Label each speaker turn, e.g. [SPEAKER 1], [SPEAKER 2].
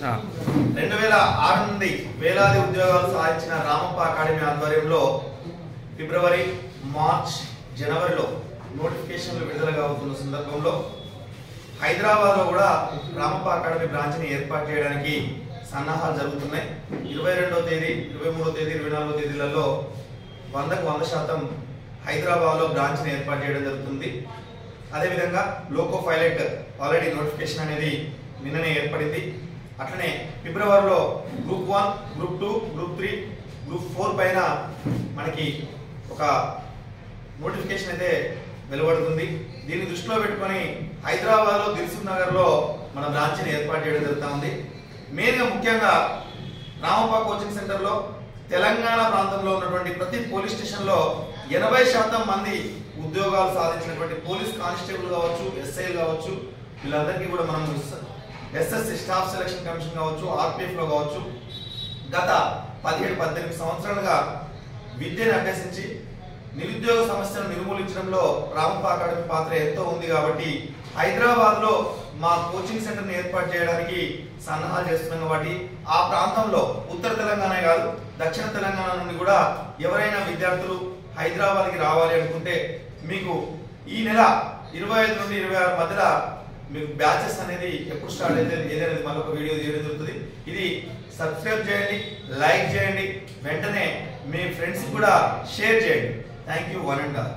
[SPEAKER 1] 2006 నుండి వేలాది ఉద్యోగాలు సాధించిన రామప్ప అకాడమీ ఆధ్వర్యంలో ఫిబ్రవరి, మార్చ్, జనవరిలో నోటిఫికేషన్లు విడుదలగా అవుతున్న సందర్భంలో హైదరాబాద్లో కూడా రామప్ప అకాడమీ బ్రాంచ్ని ఏర్పాటు చేయడానికి సన్నాహాలు జరుగుతున్నాయి. 22వ తేదీ, 23వ తేదీ, 24వ తేదీలలో 100కు 100% హైదరాబాద్లో బ్రాంచ్ని ఏర్పాటు చేయడం జరుగుతుంది. అదేవిధంగా లోకో పైలట్ ఆల్రెడీ నోటిఫికేషన్ అనేది నిన్ననే ఏర్పడింది. అట్లనే ఫిబ్రవరిలో గ్రూప్ 1, గ్రూప్ 2, గ్రూప్ 3, గ్రూప్ 4 పైన మనకి ఒక నోటిఫికేషన్ అయితే వెలువడుతుంది. దీన్ని దృష్టిలో పెట్టుకొని హైదరాబాద్లో దిల్సుఖ్ నగర్లో మన బ్రాంచ్ని ఏర్పాటు చేయడం జరుగుతూ ఉంది. మెయిన్గా ముఖ్యంగా రామప్ప కోచింగ్ సెంటర్లో తెలంగాణ ప్రాంతంలో ఉన్నటువంటి ప్రతి పోలీస్ స్టేషన్లో 80% మంది ఉద్యోగాలు సాధించినటువంటి పోలీస్ కానిస్టేబుల్ కావచ్చు, ఎస్ఐలు కావచ్చు, వీళ్ళందరికీ కూడా మనం ఎస్ఎస్సి స్టాఫ్ సెలక్షన్ కమిషన్ కావచ్చు, ఆర్పిఎఫ్లో కావచ్చు గత 17-18 సంవత్సరాలుగా విద్యను అభ్యసించి నిరుద్యోగ సమస్యను నిర్మూలించడంలో రామప్ప అకాడమీ పాత్ర ఎంతో ఉంది. కాబట్టి హైదరాబాద్లో మా కోచింగ్ సెంటర్ని ఏర్పాటు చేయడానికి సన్నాహాలు చేస్తున్నాం. కాబట్టి ఆ ప్రాంతంలో ఉత్తర తెలంగాణ కాదు, దక్షిణ తెలంగాణ నుండి కూడా ఎవరైనా విద్యార్థులు హైదరాబాద్కి రావాలి అనుకుంటే మీకు ఈ నెల 25 నుండి 26 మధ్యలో మీకు బ్యాచెస్ అనేది ఎప్పుడు స్టార్ట్ అయితే ఏదైనా మళ్ళీ ఒక వీడియో చేయడం జరుగుతుంది. ఇది సబ్స్క్రైబ్ చేయండి, లైక్ చేయండి, వెంటనే మీ ఫ్రెండ్స్ కూడా షేర్ చేయండి. Thank you one and all.